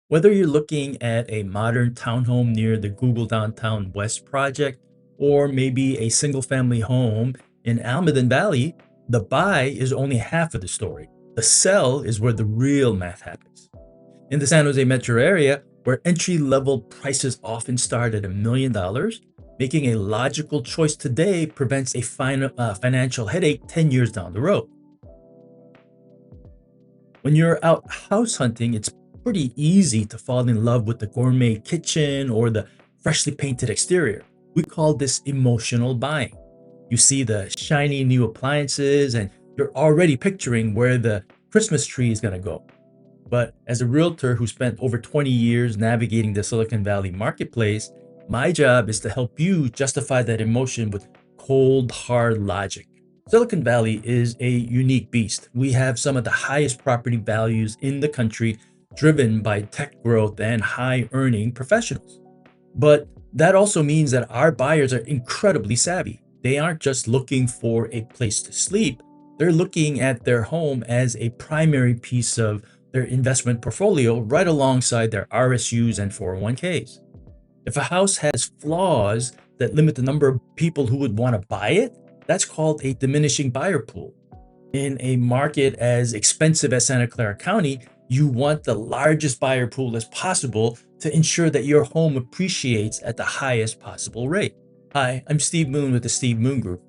Whether you're looking at a modern townhome near the Google Downtown West project or maybe a single family home in Almaden Valley, the buy is only half of the story. The sell is where the real math happens. In the San Jose metro area, where entry level prices often start at $1 million, making a logical choice today prevents a financial headache 10 years down the road. When you're out house hunting, it's pretty easy to fall in love with the gourmet kitchen or the freshly painted exterior. We call this emotional buying. You see the shiny new appliances and you're already picturing where the Christmas tree is going to go. But as a realtor who spent over 20 years navigating the Silicon Valley marketplace, my job is to help you justify that emotion with cold, hard logic. Silicon Valley is a unique beast. We have some of the highest property values in the country, driven by tech growth and high earning professionals. But that also means that our buyers are incredibly savvy. They aren't just looking for a place to sleep, they're looking at their home as a primary piece of their investment portfolio right alongside their RSUs and 401ks. If a house has flaws that limit the number of people who would want to buy it, that's called a diminishing buyer pool. In a market as expensive as Santa Clara County, you want the largest buyer pool as possible to ensure that your home appreciates at the highest possible rate. Hi, I'm Steve Moon with the Steve Moon Group.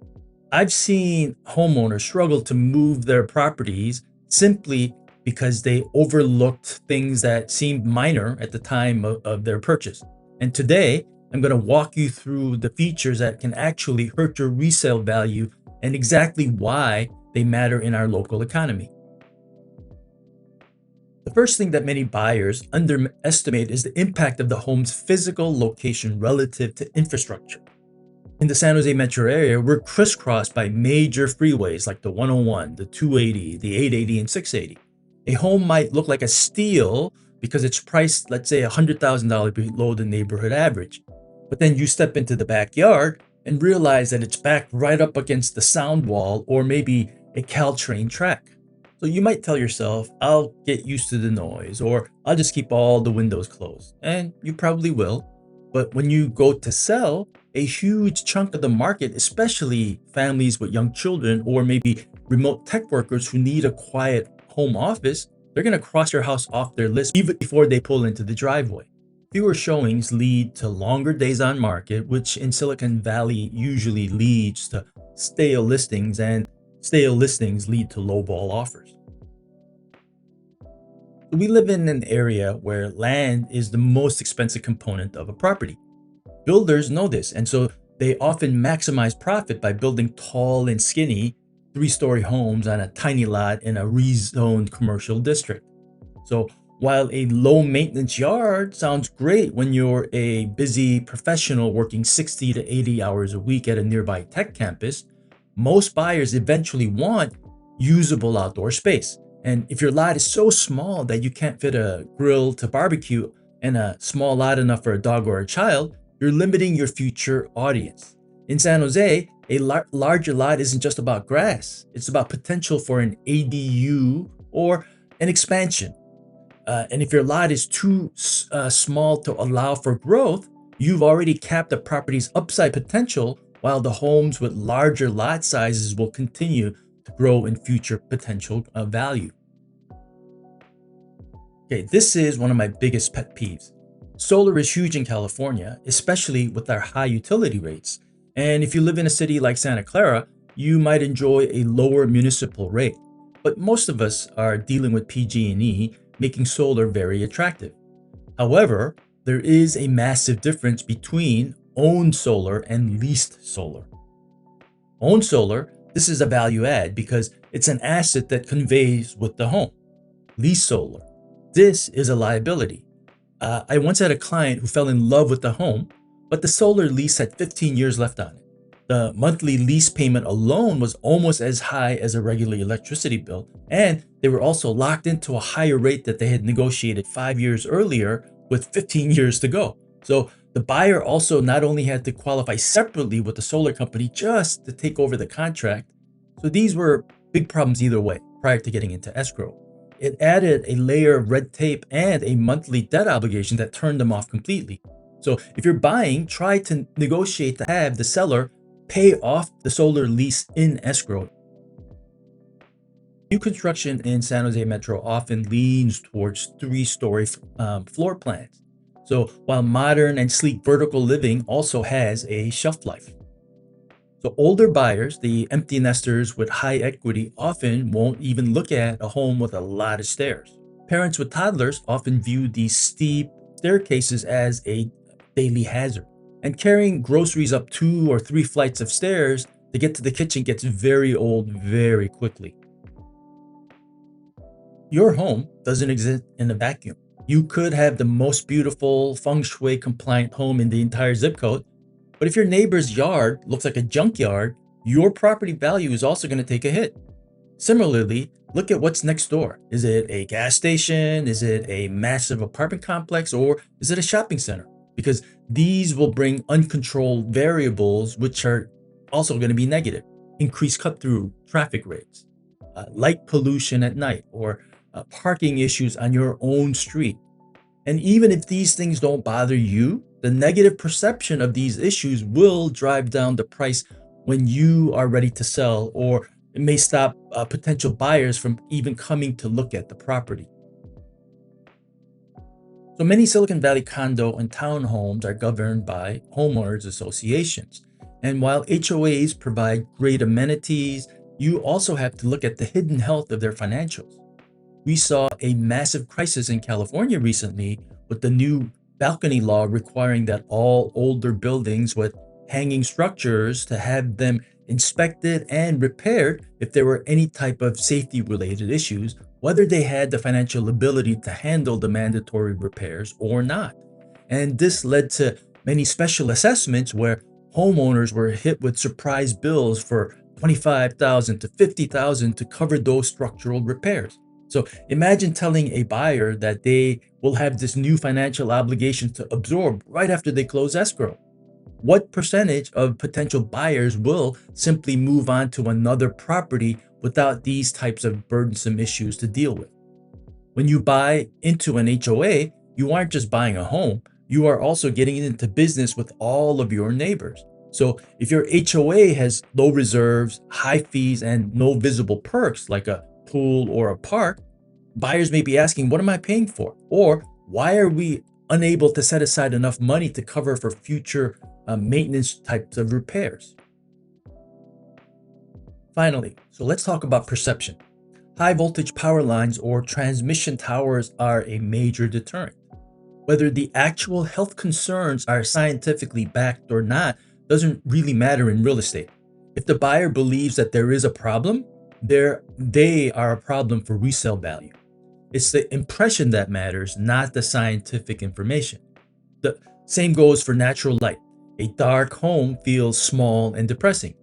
I've seen homeowners struggle to move their properties simply because they overlooked things that seemed minor at the time of their purchase. And today, I'm going to walk you through the features that can actually hurt your resale value and exactly why they matter in our local economy. The first thing that many buyers underestimate is the impact of the home's physical location relative to infrastructure. In the San Jose metro area, we're crisscrossed by major freeways like the 101, the 280, the 880, and 680. A home might look like a steal because it's priced, let's say, $100,000 below the neighborhood average. But then you step into the backyard and realize that it's backed right up against the sound wall or maybe a Caltrain track. So you might tell yourself, I'll get used to the noise, or I'll just keep all the windows closed. And you probably will. But when you go to sell, a huge chunk of the market, especially families with young children or maybe remote tech workers who need a quiet home office, they're going to cross your house off their list even before they pull into the driveway. Fewer showings lead to longer days on market, which in Silicon Valley usually leads to stale listings, and stale listings lead to lowball offers. We live in an area where land is the most expensive component of a property. Builders know this, and so they often maximize profit by building tall and skinny 3-story homes on a tiny lot in a rezoned commercial district. So while a low maintenance yard sounds great when you're a busy professional working 60 to 80 hours a week at a nearby tech campus, most buyers eventually want usable outdoor space. And if your lot is so small that you can't fit a grill to barbecue and a small lot enough for a dog or a child, you're limiting your future audience. In San Jose, a larger lot isn't just about grass, it's about potential for an ADU or an expansion. And if your lot is too small to allow for growth, you've already capped the property's upside potential, while the homes with larger lot sizes will continue to grow in future potential value. Okay, this is one of my biggest pet peeves. Solar is huge in California, especially with our high utility rates. And if you live in a city like Santa Clara, you might enjoy a lower municipal rate. But most of us are dealing with PG&E, making solar very attractive. However, there is a massive difference between owned solar and leased solar. Owned solar, this is a value add because it's an asset that conveys with the home. Leased solar, this is a liability. I once had a client who fell in love with the home, but the solar lease had 15 years left on it. The monthly lease payment alone was almost as high as a regular electricity bill, and they were also locked into a higher rate that they had negotiated 5 years earlier with 15 years to go. So the buyer also not only had to qualify separately with the solar company just to take over the contract. So these were big problems either way prior to getting into escrow. it added a layer of red tape and a monthly debt obligation that turned them off completely. So if you're buying, try to negotiate to have the seller pay off the solar lease in escrow. New construction in San Jose Metro often leans towards three-story floor plans. So while modern and sleek vertical living also has a shelf life. So older buyers, the empty nesters with high equity, often won't even look at a home with a lot of stairs. Parents with toddlers often view these steep staircases as a daily hazard. And carrying groceries up 2 or 3 flights of stairs to get to the kitchen gets very old very quickly. Your home doesn't exist in a vacuum. You could have the most beautiful feng shui compliant home in the entire zip code, but if your neighbor's yard looks like a junkyard, your property value is also going to take a hit. Similarly, look at what's next door. Is it a gas station? Is it a massive apartment complex? Or is it a shopping center? Because these will bring uncontrolled variables, which are also going to be negative. Increased cut through traffic rates, light pollution at night, or parking issues on your own street. And even if these things don't bother you, the negative perception of these issues will drive down the price when you are ready to sell, or it may stop potential buyers from even coming to look at the property. So many Silicon Valley condo and townhomes are governed by homeowners associations. And while HOAs provide great amenities, you also have to look at the hidden health of their financials. We saw a massive crisis in California recently with the new balcony law requiring that all older buildings with hanging structures to have them inspected and repaired if there were any type of safety related issues, whether they had the financial ability to handle the mandatory repairs or not. And this led to many special assessments where homeowners were hit with surprise bills for $25,000 to $50,000 to cover those structural repairs. So imagine telling a buyer that they will have this new financial obligation to absorb right after they close escrow. What percentage of potential buyers will simply move on to another property without these types of burdensome issues to deal with? When you buy into an HOA, you aren't just buying a home, you are also getting into business with all of your neighbors. So if your HOA has low reserves, high fees, and no visible perks like a pool or a park, buyers may be asking, what am I paying for? Or why are we unable to set aside enough money to cover for future maintenance types of repairs? Finally, so let's talk about perception. High voltage power lines or transmission towers are a major deterrent. Whether the actual health concerns are scientifically backed or not doesn't really matter in real estate. If the buyer believes that there is a problem, they are a problem for resale value. It's the impression that matters, not the scientific information. The same goes for natural light. A dark home feels small and depressing.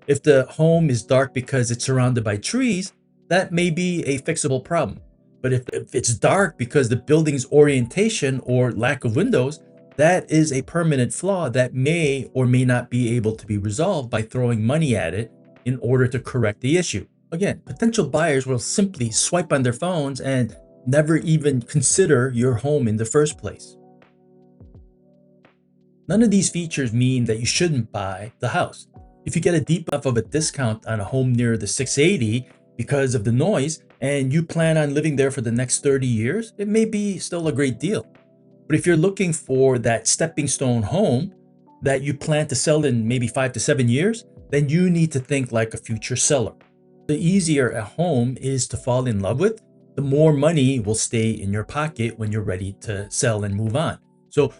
If the home is dark because it's surrounded by trees, that may be a fixable problem. But if it's dark because the building's orientation or lack of windows, that is a permanent flaw that may or may not be able to be resolved by throwing money at it in order to correct the issue. Again, potential buyers will simply swipe on their phones and never even consider your home in the first place. None of these features mean that you shouldn't buy the house. If you get a deep enough of a discount on a home near the 680 because of the noise and you plan on living there for the next 30 years, it may be still a great deal. But if you're looking for that stepping stone home that you plan to sell in maybe 5 to 7 years, then you need to think like a future seller. The easier a home is to fall in love with, the more money will stay in your pocket when you're ready to sell and move on. So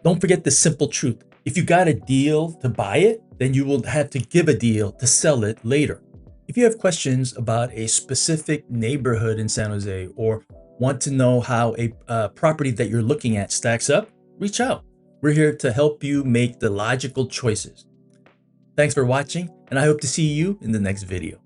don't forget the simple truth. If you got a deal to buy it, then you will have to give a deal to sell it later. If you have questions about a specific neighborhood in San Jose or want to know how a property that you're looking at stacks up, reach out. We're here to help you make the logical choices. Thanks for watching, and I hope to see you in the next video.